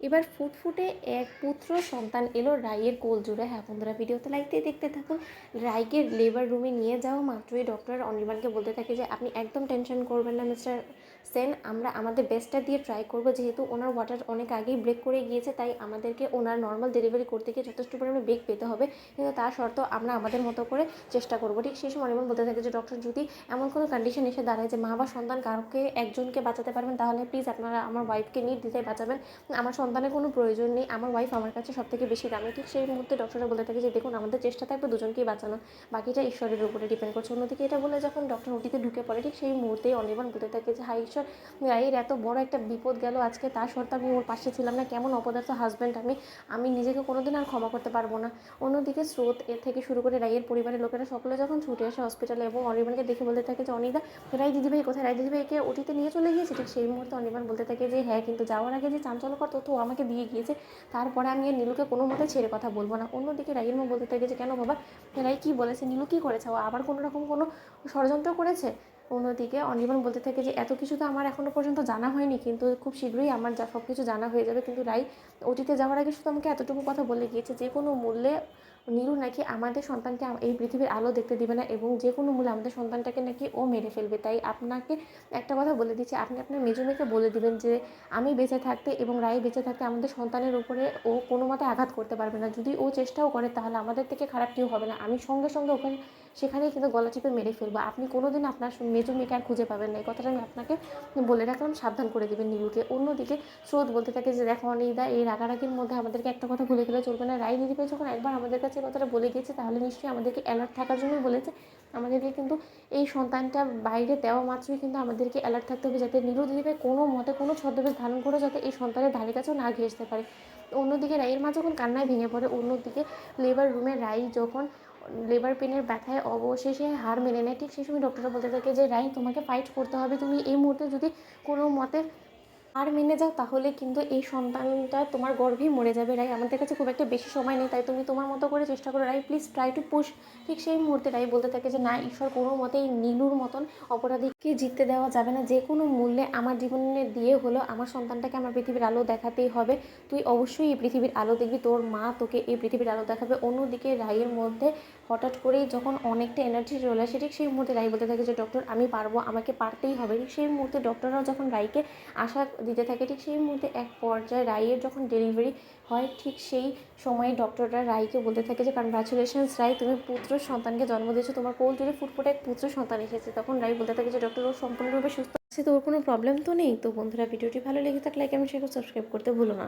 এবার ফুটফুটে এক পুত্র সন্তান এলো রাইয়ের কোল জুড়ে। হ্যাঁ বন্ধুরা, ভিডিওতে লাইক দিয়ে দেখতে থাকুন। রাইকে লেবার রুমে নিয়ে যাওয়া মাত্রই ডক্টর অনির্বাণকে বলতে থাকে যে আপনি একদম টেনশন করবেন না মিস্টার সেন, আমরা আমাদের বেস্টটা দিয়ে ট্রাই করবো। যেহেতু ওনার ওয়াটার অনেক আগেই ব্রেক করে গিয়েছে, তাই আমাদেরকে ওনার নর্মাল ডেলিভারি করতে গিয়ে যথেষ্ট পরিমাণে ব্রেক পেতে হবে, কিন্তু তার শর্তেও আমরা আমাদের মতো করে চেষ্টা করবো। ঠিক সেই সময় অনির্বাণ বলতে থাকে যে ডক্টর, যদি এমন কোনো কন্ডিশন এসে দাঁড়ায় যে মা বা সন্তান কাউকে একজনকে বাঁচাতে পারবেন, তাহলে প্লিজ আপনারা আমার ওয়াইফকে নির্দ্বিধায় বাঁচাবেন। আমার সন্তানের কোনো প্রয়োজন নেই, আমার ওয়াইফ আমার কাছে সব থেকে বেশি দামি। ঠিক সেই মুহূর্তে ডক্টররা বলে থাকে যে দেখুন, আমাদের চেষ্টা থাকবে দুজনকেই বাঁচানো, বাকিটা ঈশ্বরের উপরে ডিপেন্ড করছে। অন্যদিকে এটা বলে যখন ডক্টর ওটিতে ঢুকে পড়ে, ঠিক সেই মুহূর্তেই অনির্বাণ বলতে থাকে যে হাই ঈশ্বর, রায়ের এত বড় একটা বিপদ গেল আজকে, তার সত্ত্বেও আমি ওর পাশে ছিলাম না, কেমন অপদার্থ হাজব্যান্ড আমি নিজেকে কোনোদিন আর ক্ষমা করতে পারবো না। অন্যদিকে স্রোত এর থেকে শুরু করে রায়ের পরিবারের লোকেরা সকলে যখন ছুটে আসে হসপিটালে এবং অনির্বাণকে দেখে বলতে থাকে যে অনিদা, রায় দিদিভাই কোথায়, রায় দিদিভাইকে ওটিতে নিয়ে চলে গিয়েছে। ঠিক সেই মুহূর্তে অনির্বাণ বলতে থাকে যে হ্যাঁ, কিন্তু যাওয়ার আগে যে চাঞ্চল্যকর তথ্য আমাকে দিয়ে গিয়েছে, তারপরে আমি আর নীলুকে কোনো মতে ছেড়ে কথা বলবো না। অন্যদিকে রায়ের মা বলতে থাকে যে কেন বাবা, রায় কী বলেছে, নীলু কী করেছে, ও আবার কোনো রকম কোনো ষড়যন্ত্র করেছে? অন্যদিকে অনির্বাণ বলতে থাকে যে এত কিছু তো আমার এখনও পর্যন্ত জানা হয়নি, কিন্তু খুব শীঘ্রই আমার সব কিছু জানা হয়ে যাবে। কিন্তু রাই ওটিতে যাওয়ার আগে শুধু আমাকে এতটুকু কথা বলে গিয়েছে, যে কোনো মূল্যে নীলু নাকি আমাদের সন্তানকে এই পৃথিবীর আলো দেখতে দিবে না, এবং যে কোনো মূল্যে আমাদের সন্তানটাকে নাকি ও মেরে ফেলবে। তাই আপনাকে একটা কথা বলে দিচ্ছি, আপনি আপনার মেজো মেয়েকে বলে দিবেন যে আমি বেঁচে থাকতে এবং রায় বেঁচে থাকতে আমাদের সন্তানের উপরে ও কোনো মতে আঘাত করতে পারবে না। যদি ও চেষ্টাও করে, তাহলে আমাদের থেকে খারাপ কেউ হবে না। আমি সঙ্গে সঙ্গে ওখানে সেখানেই কিন্তু গলা চিপে মেরে ফেলবো। আপনি কোনো দিন আপনার মেজো মেয়েকে আর খুঁজে পাবেন না। এই কথাটা আমি আপনাকে বলে রাখলাম, সাবধান করে দেবেন নীলুকে। অন্যদিকে স্রোত বলতে থাকে যে দেখো অনিদা, এই রাগারাগির মধ্যে আমাদেরকে একটা কথা ভুলে গেলে চলবে না। রায় দিদিভাই যখন একবার আমাদের কাছে কথাটা বলে গিয়েছে, তাহলে নিশ্চয়ই আমাদেরকে অ্যালার্ট থাকার জন্যই বলেছে। আমাদেরকে কিন্তু এই সন্তানটা বাইরে দেওয়া মাত্রই কিন্তু আমাদেরকে অ্যালার্ট থাকতে হবে, যাতে নীলু দিদিভাই কোনো মতে কোনো ছদ্মবেশ ধারণ করে যাতে এই সন্তানের ধারে কাছেও না ঘেঁষতে পারে। অন্যদিকে রায়ের মা যখন কান্নায় ভেঙে পড়ে, অন্যদিকে লেবার রুমে রাই যখন লেবার পেনের ব্যথায় অবশেষে হার মেনে নেয়, ঠিক সেই সময় ডক্টররা বলতে থাকে যে রাই, তোমাকে ফাইট করতে হবে, তুমি এই মুহূর্তে যদি কোনো মতে আর মেনে যাও, তাহলে কিন্তু এই সন্তানটা তোমার গর্ভেই মরে যাবে। রাই, আমাদের কাছে খুব একটা বেশি সময় নেই, তাই তুমি তোমার মতো করে চেষ্টা করো রাই, প্লিজ ট্রাই টু পুশ। ঠিক সেই মুহূর্তে রাই বলতে থাকে যে না, ঈশ্বর কোনো মতেই নীলুর মতন অপরাধীকে জিততে দেওয়া যাবে না। যে কোনো মূল্যে আমার জীবনে দিয়ে হলো আমার সন্তানটাকে আমার পৃথিবীর আলো দেখাতেই হবে। তুই অবশ্যই এই পৃথিবীর আলো দেখবি, তোর মা তোকে এই পৃথিবীর আলো দেখাবে। অন্যদিকে রাইয়ের মধ্যে হঠাৎ করেই যখন অনেকটা এনার্জি চলে আসে, ঠিক সেই মুহূর্তে রাই বলতে থাকে যে ডক্টর, আমি পারবো, আমাকে পারতেই হবে। ঠিক সেই মুহূর্তে ডক্টররাও যখন রাইকে আশা দিতে থাকে, ঠিক সেই মুহূর্তে এক পর্যায়ে রাইয়ের যখন ডেলিভারি হয়, ঠিক সেই সময়ে ডক্টররা রাইকে বলতে থাকে যে কনগ্রাচুলেশনস রাই, তুমি পুত্র সন্তানকে জন্ম দিয়েছো, তোমার কোল জুড়ে ফুটফুটে এক পুত্র সন্তান এসেছে। তখন রাই বলতে থাকে যে ডক্টর, ও সম্পূর্ণরূপে সুস্থ আছে তো, ওর কোনো প্রবলেম তো নেই। তো বন্ধুরা, ভিডিওটি ভালো লেগে থাকলে লাইক এবং শেয়ার সাবস্ক্রাইব করতে ভুলো না।